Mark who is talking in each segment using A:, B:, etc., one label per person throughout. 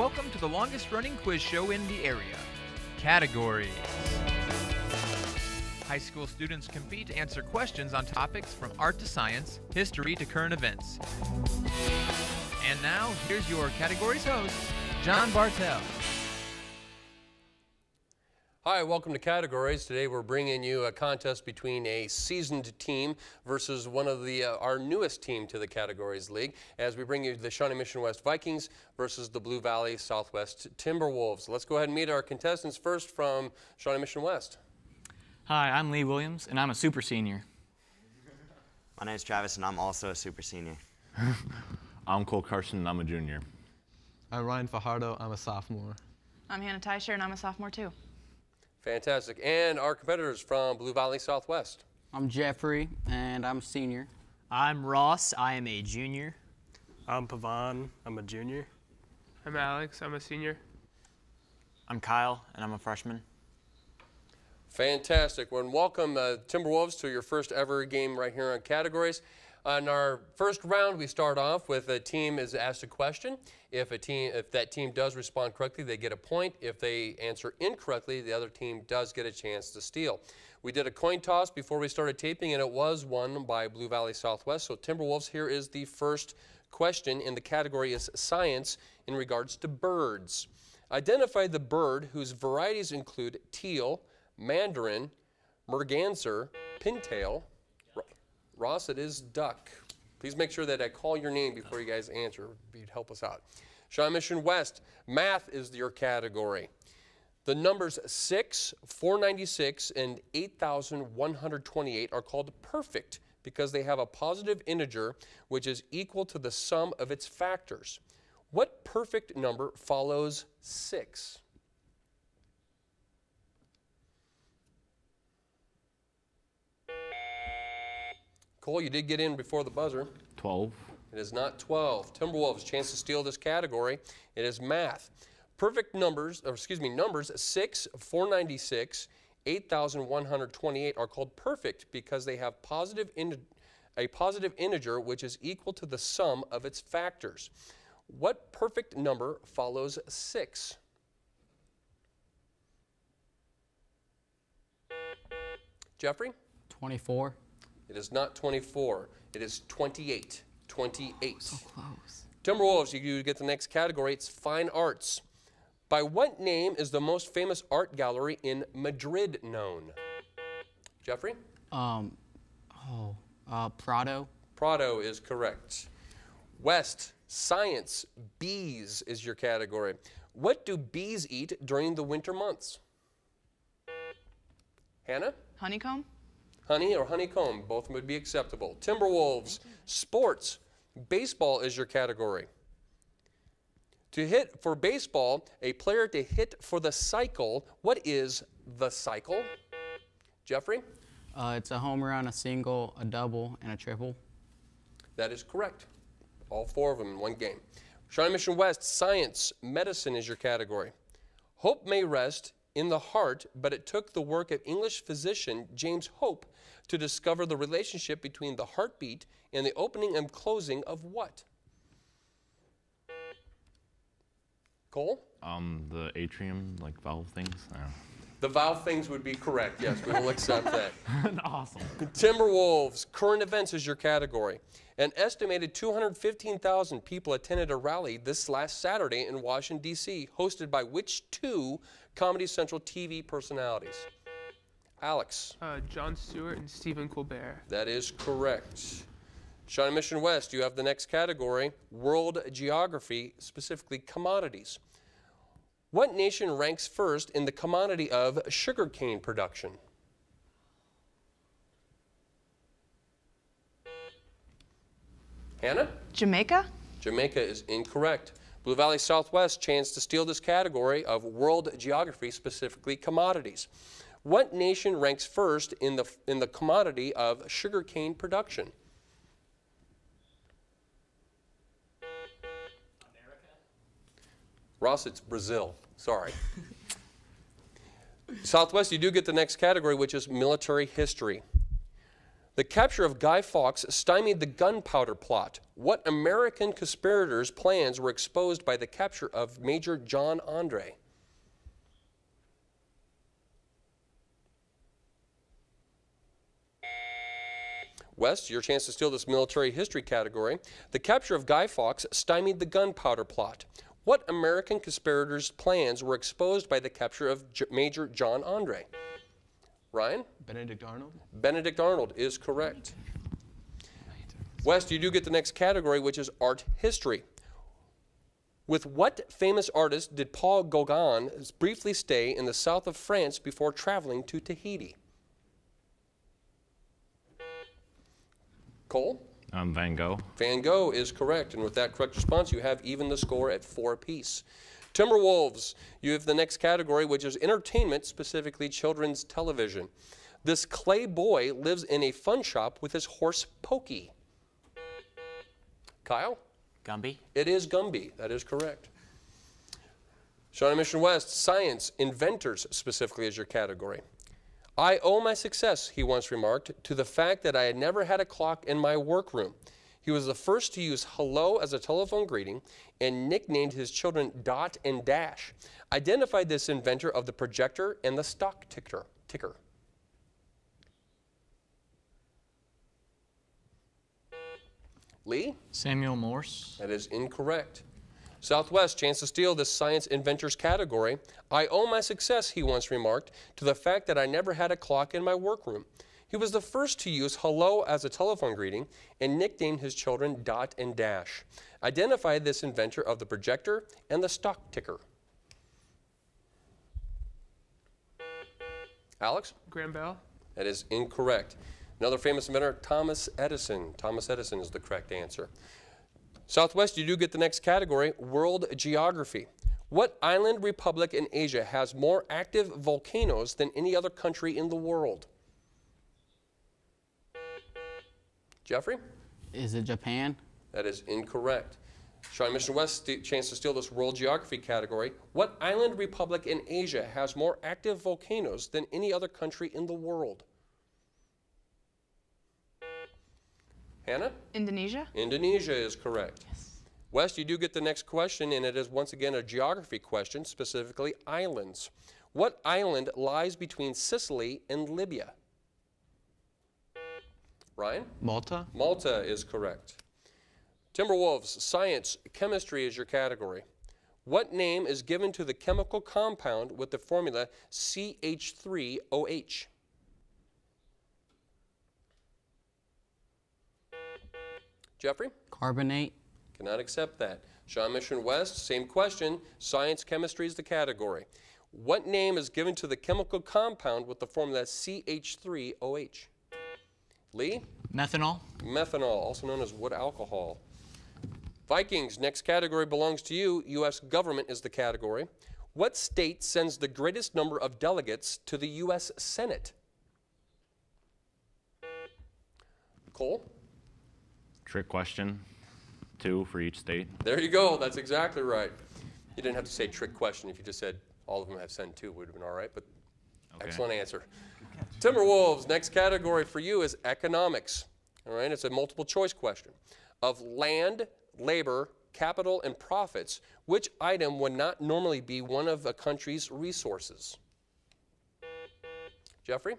A: Welcome to the longest running quiz show in the area. Categories. High school students compete to answer questions on topics from art to science, history to current events. And now, here's your categories host, John Bartell.
B: Hi, welcome to Categories. Today we're bringing you a contest between a seasoned team versus one of our newest team to the Categories League, as we bring you the Shawnee Mission West Vikings versus the Blue Valley Southwest Timberwolves. Let's go ahead and meet our contestants. First from Shawnee Mission West.
C: Hi, I'm Lee Williams, and I'm a super senior.
D: My name is Travis, and I'm also a super senior.
E: I'm Cole Carson, and I'm a junior.
F: I'm Ryan Fajardo, I'm a sophomore.
G: I'm Hannah Teicher, and I'm a sophomore too.
B: Fantastic. And our competitors from Blue Valley Southwest.
H: I'm Jeffrey, and I'm a senior.
I: I'm Ross, I am a junior.
J: I'm Pavan, I'm a junior.
K: I'm Alex, I'm a senior.
C: I'm Kyle, and I'm a freshman.
B: Fantastic. Well, and welcome Timberwolves to your first ever game right here on Categories. In our first round, we start off with a team is asked a question. If that team does respond correctly, they get a point. If they answer incorrectly, the other team does get a chance to steal. We did a coin toss before we started taping, and it was won by Blue Valley Southwest. So Timberwolves, here is the first question, and the category is science in regards to birds. Identify the bird whose varieties include teal, mandarin, merganser, pintail. Ross, it is duck. Please make sure that I call your name before you guys answer. You'd help us out. Shawnee Mission West, math is your category. The numbers 6, 496, and 8,128 are called perfect because they have a positive integer which is equal to the sum of its factors. What perfect number follows 6? Cole, you did get in before the buzzer.
E: 12.
B: It is not 12. Timberwolves, chance to steal this category. It is math. Perfect numbers, numbers 6, 496, 8,128 are called perfect because they have a positive integer which is equal to the sum of its factors. What perfect number follows 6? Jeffrey?
H: 24.
B: It is not 24. It is 28. 28.
H: So close.
B: Timberwolves, you get the next category. It's fine arts. By what name is the most famous art gallery in Madrid known? Jeffrey?
H: Prado.
B: Prado is correct. West, science, bees is your category. What do bees eat during the winter months? Hannah?
G: Honeycomb.
B: Honey or honeycomb, both would be acceptable. Timberwolves, sports, baseball is your category. To hit for baseball, a player to hit for the cycle, what is the cycle? Jeffrey?
H: It's a home run, a single, a double, and a triple.
B: That is correct. All 4 of them in one game. Shawnee Mission West, science, medicine is your category. Hope may rest in the heart, but it took the work of English physician James Hope to discover the relationship between the heartbeat and the opening and closing of what? Cole?
E: The atrium, like valve things.
B: The valve things would be correct, yes, we will accept that.
E: Awesome.
B: Timberwolves, current events is your category. An estimated 215,000 people attended a rally this last Saturday in Washington, D.C., hosted by which 2 Comedy Central TV personalities? Alex.
K: Jon Stewart and Stephen Colbert.
B: That is correct. Shawnee Mission West, you have the next category, world geography, specifically commodities. What nation ranks first in the commodity of sugarcane production? Hannah?
G: Jamaica.
B: Jamaica is incorrect. Blue Valley Southwest, chance to steal this category of world geography, specifically commodities. What nation ranks first in the commodity of sugarcane production?
I: America.
B: Ross, it's Brazil. Sorry. Southwest, you do get the next category, which is military history. The capture of Guy Fawkes stymied the gunpowder plot. What American conspirators' plans were exposed by the capture of Major John Andre? West, your chance to steal this military history category. The capture of Guy Fawkes stymied the gunpowder plot. What American conspirators' plans were exposed by the capture of Major John Andre? Ryan?
F: Benedict Arnold.
B: Benedict Arnold is correct. West, you do get the next category, which is art history. With what famous artist did Paul Gauguin briefly stay in the south of France before traveling to Tahiti? Cole?
E: Van Gogh.
B: Van Gogh is correct, and with that correct response, you have even the score at 4 apiece. Timberwolves, you have the next category, which is entertainment, specifically children's television. This clay boy lives in a fun shop with his horse Pokey. Kyle?
C: Gumby.
B: It is Gumby. That is correct. Shawnee Mission West, science, inventors specifically is your category. I owe my success, he once remarked, to the fact that I had never had a clock in my workroom. He was the first to use hello as a telephone greeting and nicknamed his children Dot and Dash. Identified this inventor of the projector and the stock ticker. Lee?
C: Samuel Morse.
B: That is incorrect. Southwest, chance to steal this science inventors category. I owe my success, he once remarked, to the fact that I never had a clock in my workroom. He was the first to use hello as a telephone greeting and nicknamed his children Dot and Dash. Identified this inventor of the projector and the stock ticker. Alex?
K: Graham Bell.
B: That is incorrect. Another famous inventor, Thomas Edison. Thomas Edison is the correct answer. Southwest, you do get the next category, world geography. What island republic in Asia has more active volcanoes than any other country in the world? Jeffrey?
H: Is it Japan?
B: That is incorrect. Shawnee Mission West, chance to steal this world geography category. What island republic in Asia has more active volcanoes than any other country in the world? Hannah?
G: Indonesia.
B: Indonesia is correct.
G: Yes.
B: West, you do get the next question, and it is once again a geography question, specifically islands. What island lies between Sicily and Libya? Ryan?
F: Malta.
B: Malta is correct. Timberwolves, science, chemistry is your category. What name is given to the chemical compound with the formula CH3OH? Jeffrey?
H: Carbonate.
B: Cannot accept that. Shawnee Mission West, same question. Science, chemistry is the category. What name is given to the chemical compound with the formula CH3OH? Lee?
C: Methanol.
B: Methanol, also known as wood alcohol. Vikings, next category belongs to you. U.S. government is the category. What state sends the greatest number of delegates to the U.S. Senate? Cole?
E: Trick question. 2 for each state.
B: There you go. That's exactly right. You didn't have to say trick question. If you just said all of them have sent 2, it would have been all right, but okay. Excellent answer. Timberwolves, next category for you is economics. All right, it's a multiple choice question. Of land, labor, capital, and profits, which item would not normally be one of a country's resources? Jeffrey?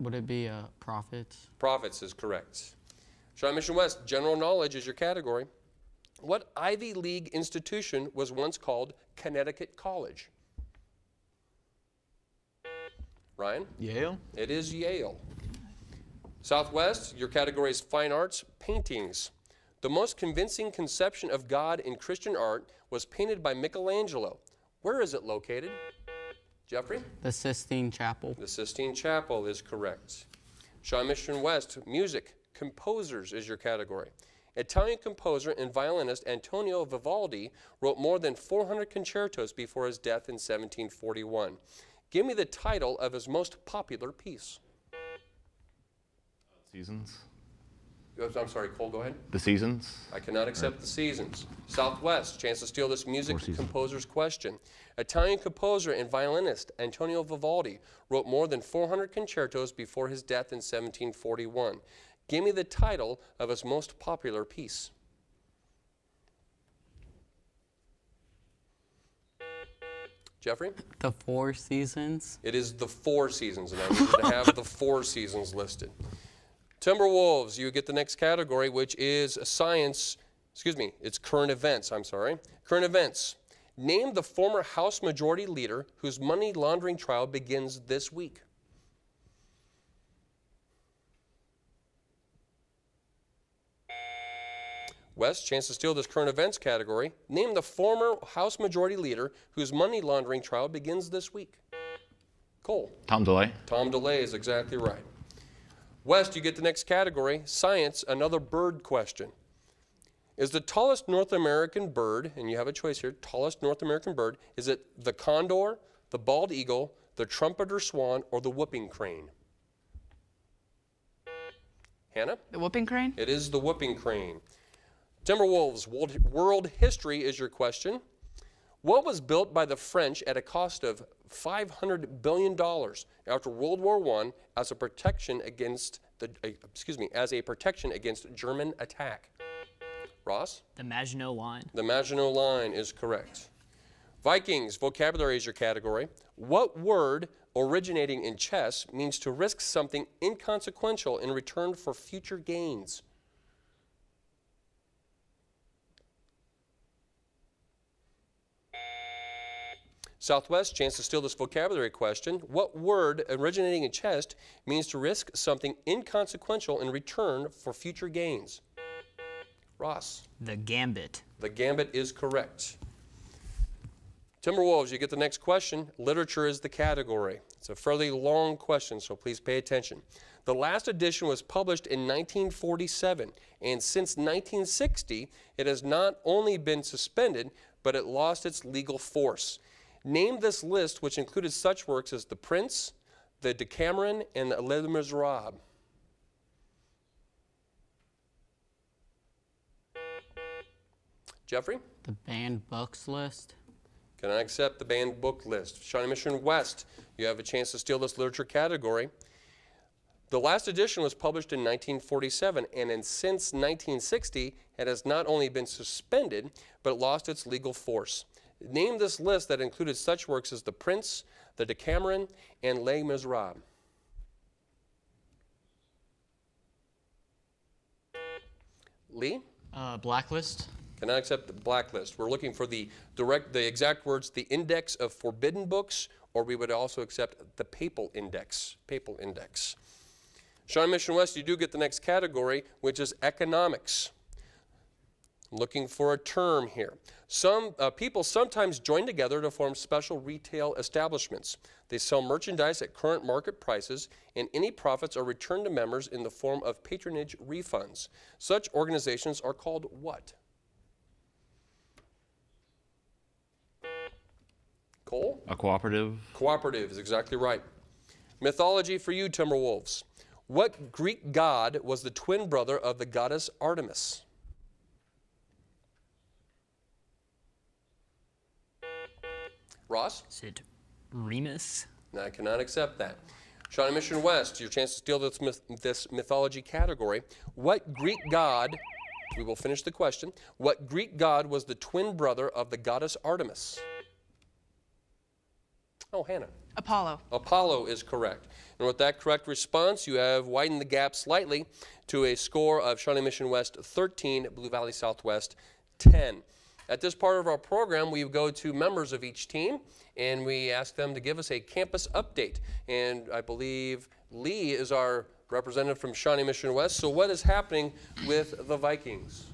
H: Would it be profits?
B: Profits is correct. Shawnee Mission West, general knowledge is your category. What Ivy League institution was once called Connecticut College? Ryan?
F: Yale.
B: It is Yale. Southwest, your category is fine arts, paintings. The most convincing conception of God in Christian art was painted by Michelangelo. Where is it located? Jeffrey?
H: The Sistine Chapel.
B: The Sistine Chapel is correct. Shawnee Mission West, music, composers is your category. Italian composer and violinist Antonio Vivaldi wrote more than 400 concertos before his death in 1741. Give me the title of his most popular piece.
E: Seasons.
B: I'm sorry, Cole, go ahead.
E: The seasons.
B: I cannot accept the seasons. Southwest, chance to steal this music composer's question. Italian composer and violinist Antonio Vivaldi wrote more than 400 concertos before his death in 1741. Give me the title of his most popular piece. Jeffrey?
H: The Four Seasons.
B: It is the Four Seasons, and I need to have the Four Seasons listed. Timberwolves, you get the next category, which is it's current events, I'm sorry. Current events. Name the former House Majority Leader whose money laundering trial begins this week. West, chance to steal this current events category. Name the former House Majority Leader whose money laundering trial begins this week. Cole.
E: Tom DeLay.
B: Tom DeLay is exactly right. West, you get the next category. Science, another bird question. Is the tallest North American bird, and you have a choice here, tallest North American bird, is it the condor, the bald eagle, the trumpeter swan, or the whooping crane? Hannah?
G: The whooping crane?
B: It is the whooping crane. Timberwolves, world history is your question. What was built by the French at a cost of $500 billion after World War I as a protection against German attack? Ross?
I: The Maginot Line.
B: The Maginot Line is correct. Vikings, vocabulary is your category. What word originating in chess means to risk something inconsequential in return for future gains? Southwest, chance to steal this vocabulary question. What word originating in chess means to risk something inconsequential in return for future gains? Ross.
I: The Gambit.
B: The Gambit is correct. Timberwolves, you get the next question. Literature is the category. It's a fairly long question, so please pay attention. The last edition was published in 1947, and since 1960, it has not only been suspended, but it lost its legal force. Name this list, which included such works as The Prince, The Decameron, and Les Miserables. Jeffrey?
H: The banned books list.
B: Can I accept the banned book list? Shawnee Mission West, you have a chance to steal this literature category. The last edition was published in 1947, and since 1960, it has not only been suspended, but lost its legal force. Name this list that included such works as The Prince, The Decameron, and Les Miserables. Lee?
C: Blacklist.
B: Can I accept the blacklist? We're looking for the exact words, the index of forbidden books, or we would also accept the papal index. Papal index. Shawnee Mission West, you do get the next category, which is economics. Looking for a term here. Some people sometimes join together to form special retail establishments. They sell merchandise at current market prices, and any profits are returned to members in the form of patronage refunds. Such organizations are called what? Cole?
E: A cooperative.
B: Cooperative is exactly right. Mythology for you, Timberwolves. What Greek god was the twin brother of the goddess Artemis? Ross?
I: Is it Remus?
B: No, I cannot accept that. Shawnee Mission West, your chance to steal this mythology category. What Greek god, we will finish the question, what Greek god was the twin brother of the goddess Artemis? Oh, Hannah.
G: Apollo.
B: Apollo is correct. And with that correct response, you have widened the gap slightly to a score of Shawnee Mission West 13, Blue Valley Southwest 10. At this part of our program, we go to members of each team, and we ask them to give us a campus update. And I believe Lee is our representative from Shawnee Mission West. So what is happening with the Vikings?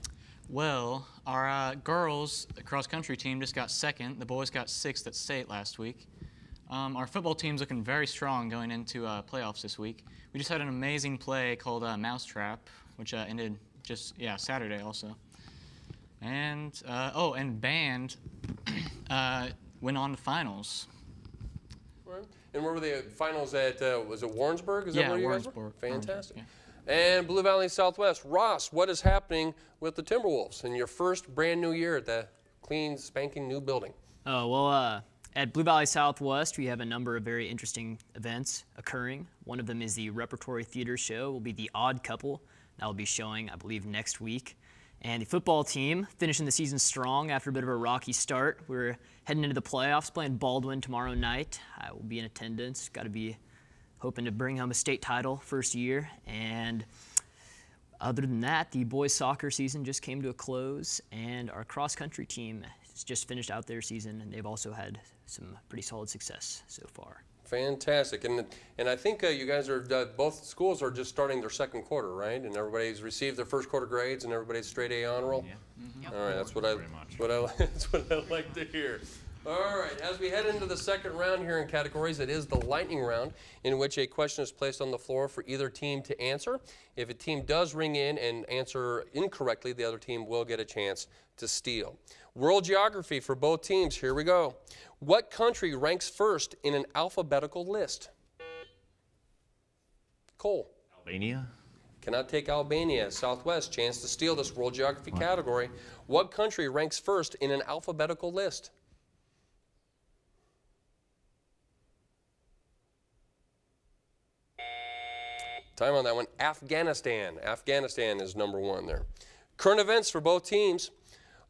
C: Well, our girls cross-country team just got second. The boys got sixth at state last week. Our football team's looking very strong going into playoffs this week. We just had an amazing play called Mousetrap, which ended just, Saturday also. And, and band went on to finals.
B: Right. And where were the finals at, was it Warrensburg? Is that where you guys were?
C: Warrensburg.
B: Fantastic.
C: Yeah.
B: And Blue Valley Southwest. Ross, what is happening with the Timberwolves in your first brand new year at the clean, spanking new building?
I: Oh, well, at Blue Valley Southwest, we have a number of very interesting events occurring. One of them is the Repertory Theater Show. Will be The Odd Couple. That will be showing, I believe, next week. And the football team finishing the season strong after a bit of a rocky start. We're heading into the playoffs, playing Baldwin tomorrow night. I will be in attendance. Got to be hoping to bring home a state title first year. And other than that, the boys soccer season just came to a close, and our cross-country team has just finished out their season, and they've also had some pretty solid success so far.
B: Fantastic. And I think you guys are, both schools are just starting their second quarter, right? And everybody's received their first quarter grades and everybody's straight A honor roll?
E: Yeah.
B: All right, that's what I like to hear. All right, as we head into the second round here in categories, it is the lightning round, in which a question is placed on the floor for either team to answer. If a team does ring in and answer incorrectly, the other team will get a chance to steal. World geography for both teams. Here we go. What country ranks first in an alphabetical list? Cole.
E: Albania.
B: Cannot take Albania. Southwest, chance to steal this world geography category. What country ranks first in an alphabetical list? Time on that one. Afghanistan. Afghanistan is number one there. Current events for both teams.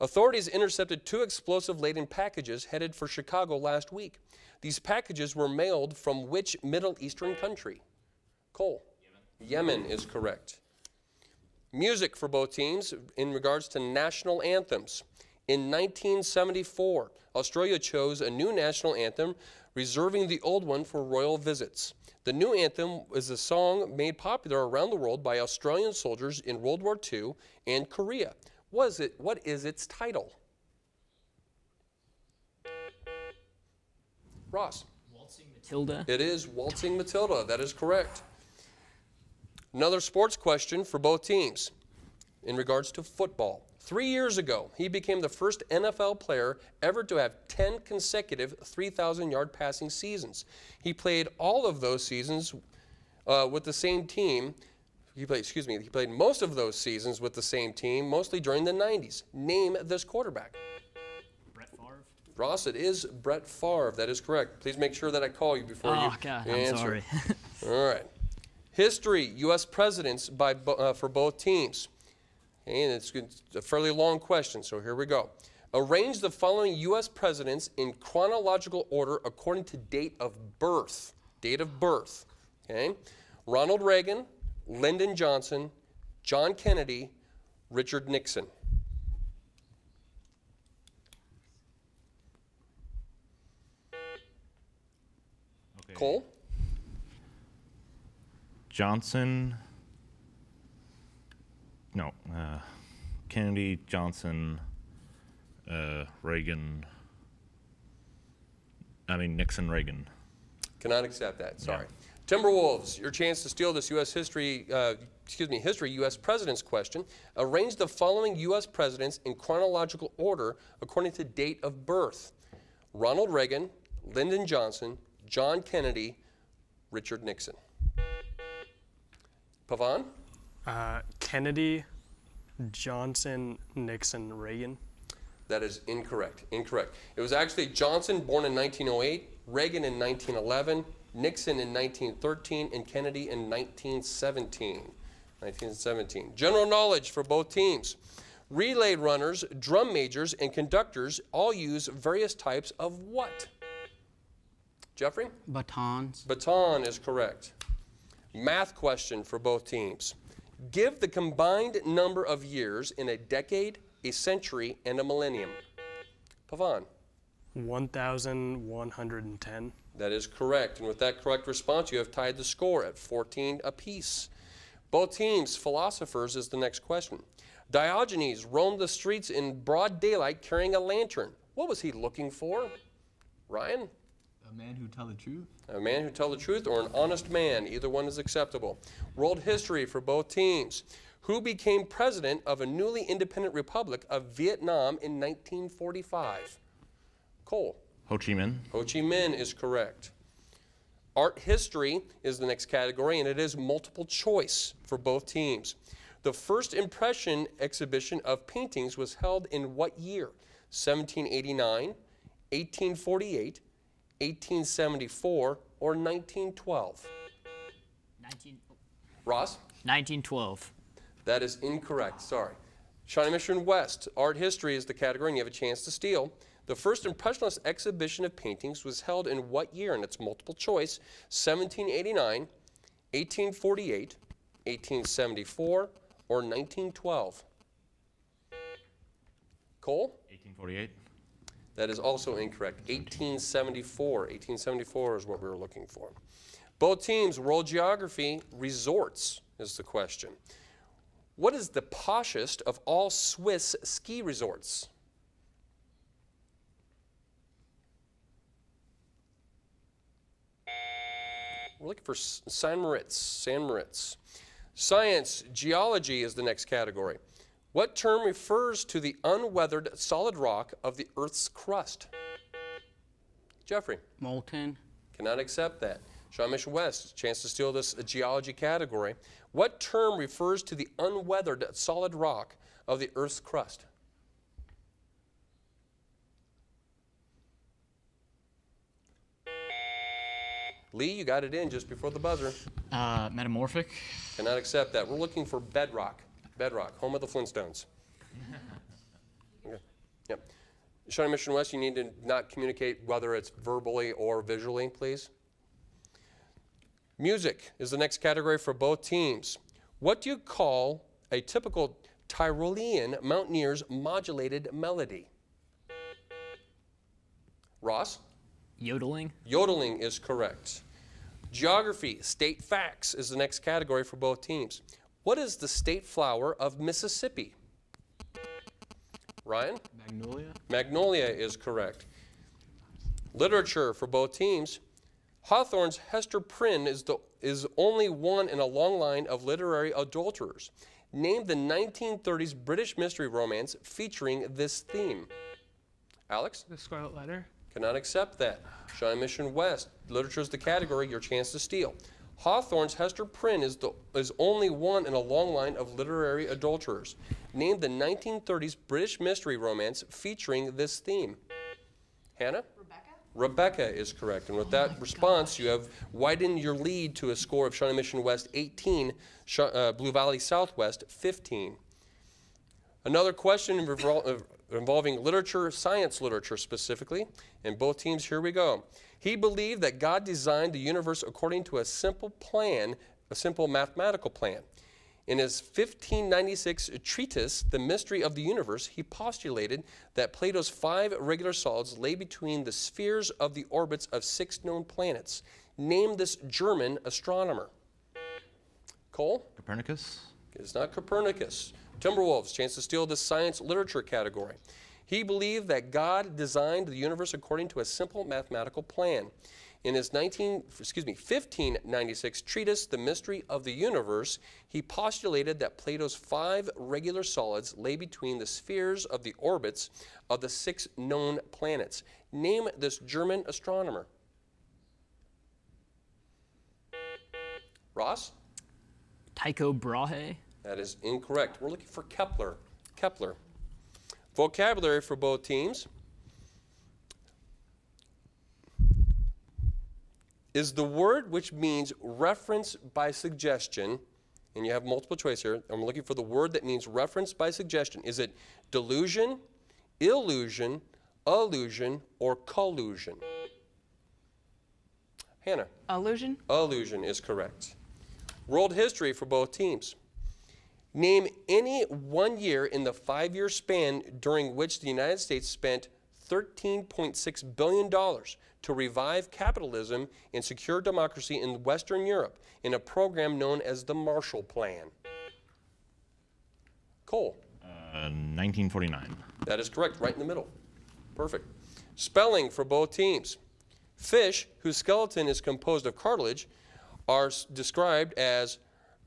B: Authorities intercepted 2 explosive-laden packages headed for Chicago last week. These packages were mailed from which Middle Eastern country? Cole. Yemen is correct. Music for both teams in regards to national anthems. In 1974, Australia chose a new national anthem, reserving the old one for royal visits. The new anthem is a song made popular around the world by Australian soldiers in World War II and Korea. What is its title? Ross.
I: Waltzing Matilda.
B: It is Waltzing Matilda. That is correct. Another sports question for both teams in regards to football. 3 years ago, he became the first NFL player ever to have 10 consecutive 3,000-yard passing seasons. He played all of those seasons with the same team. He played most of those seasons with the same team, mostly during the 90s. Name this quarterback.
I: Brett Favre.
B: Ross, it is Brett Favre. That is correct. Please make sure that I call you before you
I: God,
B: answer.
I: I'm sorry.
B: All right. History, U.S. presidents for both teams. And it's a fairly long question, so here we go. Arrange the following U.S. presidents in chronological order according to date of birth. Date of birth. Okay? Ronald Reagan, Lyndon Johnson, John Kennedy, Richard Nixon.
E: Okay.
B: Cole?
E: Johnson. No. Kennedy, Johnson, Reagan. Nixon, Reagan.
B: Cannot accept that. Sorry. Yeah. Timberwolves, your chance to steal this history U.S. presidents question. Arrange the following U.S. presidents in chronological order according to date of birth. Ronald Reagan, Lyndon Johnson, John Kennedy, Richard Nixon. Pavan?
J: Kennedy, Johnson, Nixon, Reagan.
B: That is incorrect. Incorrect. It was actually Johnson, born in 1908, Reagan in 1911, Nixon in 1913, and Kennedy in 1917. General knowledge for both teams. Relay runners, drum majors, and conductors all use various types of what? Jeffrey?
H: Batons.
B: Baton is correct. Math question for both teams. Give the combined number of years in a decade, a century, and a millennium. Pavan.
J: 1,110.
B: That is correct. And with that correct response, you have tied the score at 14 apiece. Both teams, philosophers, is the next question. Diogenes roamed the streets in broad daylight carrying a lantern. What was he looking for? Ryan?
F: A man who tell the truth.
B: A man who tell the truth or an honest man. Either one is acceptable. World history for both teams. Who became president of a newly independent republic of Vietnam in 1945? Cole.
E: Ho Chi Minh.
B: Ho Chi Minh is correct. Art history is the next category, and it is multiple choice for both teams. The first impression exhibition of paintings was held in what year? 1789, 1848, 1874, or 1912? Ross?
I: 1912.
B: That is incorrect. Sorry. Shawnee Mission West, art history is the category, and you have a chance to steal. The first Impressionist exhibition of paintings was held in what year? And it's multiple choice. 1789, 1848, 1874, or 1912? Cole?
E: 1848.
B: That is also incorrect. 1874. 1874 is what we were looking for. Both teams, world geography, resorts is the question. What is the poshest of all Swiss ski resorts? We're looking for San Moritz. Science, geology is the next category. What term refers to the unweathered solid rock of the Earth's crust? Jeffrey.
H: Molten.
B: Cannot accept that. Shawnee Mission West, chance to steal this geology category. What term refers to the unweathered solid rock of the Earth's crust? Lee, you got it in just before the buzzer.
C: Metamorphic.
B: Cannot accept that. We're looking for bedrock. Bedrock, home of the Flintstones. Okay. Yep. Shawnee Mission West, you need to not communicate whether it's verbally or visually, please. Music is the next category for both teams. What do you call a typical Tyrolean mountaineer's modulated melody? Ross?
I: Yodeling.
B: Yodeling is correct. Geography, state facts is the next category for both teams. What is the state flower of Mississippi? Ryan?
F: Magnolia.
B: Magnolia is correct. Literature for both teams. Hawthorne's Hester Prynne is only one in a long line of literary adulterers. Name the 1930s British mystery romance featuring this theme. Alex?
K: The Scarlet Letter.
B: Cannot accept that. Shawnee Mission West, literature is the category, your chance to steal. Hawthorne's Hester Prynne is only one in a long line of literary adulterers. Name the 1930s British mystery romance featuring this theme. Hannah? Rebecca is correct. And with that response, you have widened your lead to a score of Shawnee Mission West 18, Blue Valley Southwest 15. Another question involving literature, science literature specifically, and both teams, here we go. He believed that God designed the universe according to a simple plan, a simple mathematical plan. In his 1596 treatise, The Mystery of the Universe, he postulated that Plato's 5 regular solids lay between the spheres of the orbits of 6 known planets. Name this German astronomer. Cole?
E: Copernicus.
B: It's not Copernicus. Timberwolves, chance to steal this science literature category. He believed that God designed the universe according to a simple mathematical plan. In his 1596 treatise, The Mystery of the Universe, he postulated that Plato's 5 regular solids lay between the spheres of the orbits of the 6 known planets. Name this German astronomer. Ross?
I: Tycho Brahe.
B: That is incorrect. We're looking for Kepler. Kepler. Vocabulary for both teams. Is the word which means reference by suggestion, and you have multiple choice here. I'm looking for the word that means reference by suggestion. Is it delusion, illusion, allusion, or collusion? Hannah?
G: Illusion.
B: Illusion is correct. World history for both teams. Name any one year in the 5-year span during which the United States spent $13.6 billion to revive capitalism and secure democracy in Western Europe in a program known as the Marshall Plan. Cole?
E: 1949.
B: That is correct, right in the middle. Perfect. Spelling for both teams. Fish, whose skeleton is composed of cartilage, are described as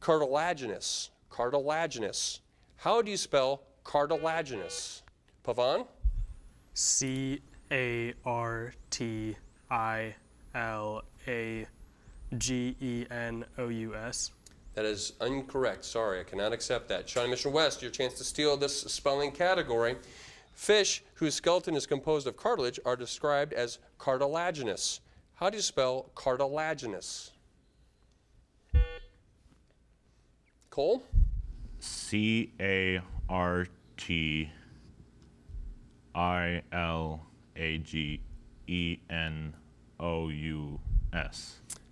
B: cartilaginous. Cartilaginous. How do you spell cartilaginous? Pavan?
J: C-A-R-T-I-L-A Genous.
B: That is incorrect. Sorry, I cannot accept that. Shawnee Mission West, your chance to steal this spelling category. Fish whose skeleton is composed of cartilage are described as cartilaginous. How do you spell cartilaginous? Cole?
E: Cartilagenous.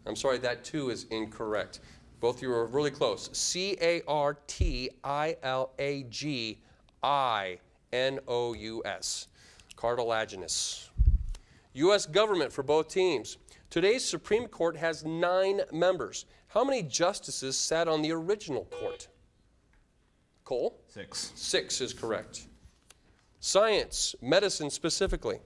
B: I'm sorry, that too is incorrect. Both of you are really close. Cartilaginous. Cartilaginous. U.S. government for both teams. Today's Supreme Court has 9 members. How many justices sat on the original court? Cole?
E: 6.
B: 6 is correct. Science, medicine specifically.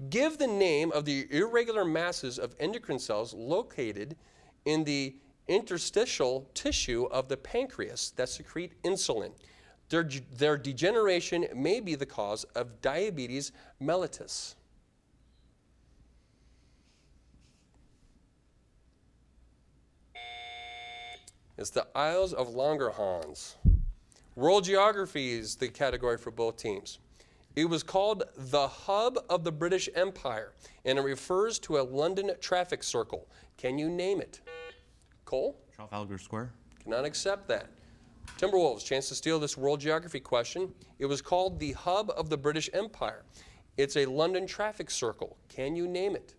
B: Give the name of the irregular masses of endocrine cells located in the interstitial tissue of the pancreas that secrete insulin. Their degeneration may be the cause of diabetes mellitus. It's the Isles of Langerhans. World geography is the category for both teams. It was called the hub of the British Empire, and it refers to a London traffic circle. Can you name it? Cole?
E: Trafalgar Square.
B: Cannot accept that. Timberwolves, chance to steal this world geography question. It was called the hub of the British Empire. It's a London traffic circle. Can you name it?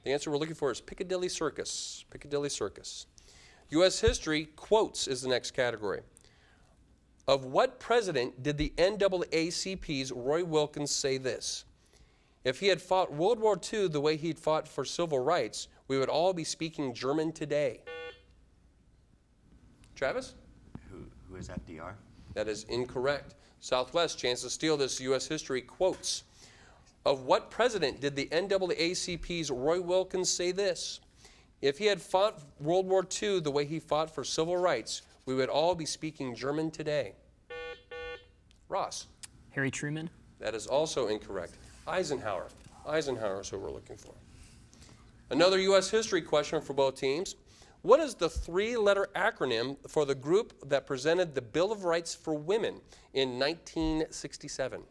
B: The answer we're looking for is Piccadilly Circus. Piccadilly Circus. U.S. history, quotes is the next category. Of what president did the NAACP's Roy Wilkins say this? If he had fought World War II the way he'd fought for civil rights, we would all be speaking German today. Travis?
D: Who is FDR?
B: That is incorrect. Southwest, chance to steal this U.S. history, quotes. Of what president did the NAACP's Roy Wilkins say this? If he had fought World War II the way he fought for civil rights, we would all be speaking German today. Ross?
I: Harry Truman.
B: That is also incorrect. Eisenhower. Eisenhower is who we're looking for. Another U.S. history question for both teams. What is the 3-letter acronym for the group that presented the Bill of Rights for Women in 1967?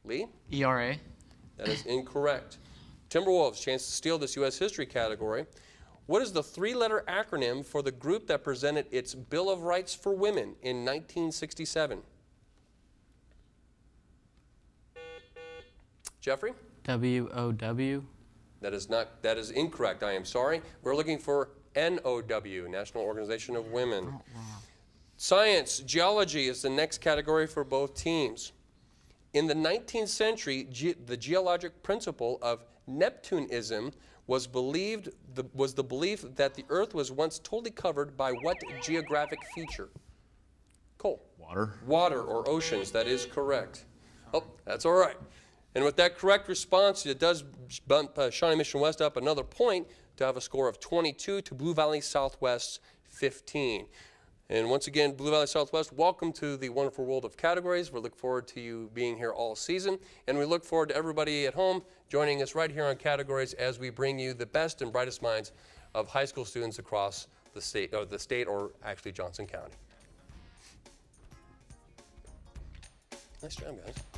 B: Lee?
C: ERA.
B: That is incorrect. Timberwolves, chance to steal this U.S. history category. What is the 3-letter acronym for the group that presented its Bill of Rights for Women in 1967? Jeffrey?
H: WOW.
B: That is incorrect. I am sorry. We're looking for NOW, National Organization of Women.
H: Oh, wow.
B: Science, geology is the next category for both teams. In the 19th century, the geologic principle of Neptunism was the belief that the Earth was once totally covered by what geographic feature? Cole?
E: Water.
B: Water or oceans. That is correct. Oh, that's all right. And with that correct response, it does bump Shawnee Mission West up another point to have a score of 22 to Blue Valley Southwest 15. And once again, Blue Valley Southwest, welcome to the wonderful world of categories. We look forward to you being here all season. And we look forward to everybody at home joining us right here on Categories as we bring you the best and brightest minds of high school students across the state or actually Johnson County. Nice job, guys.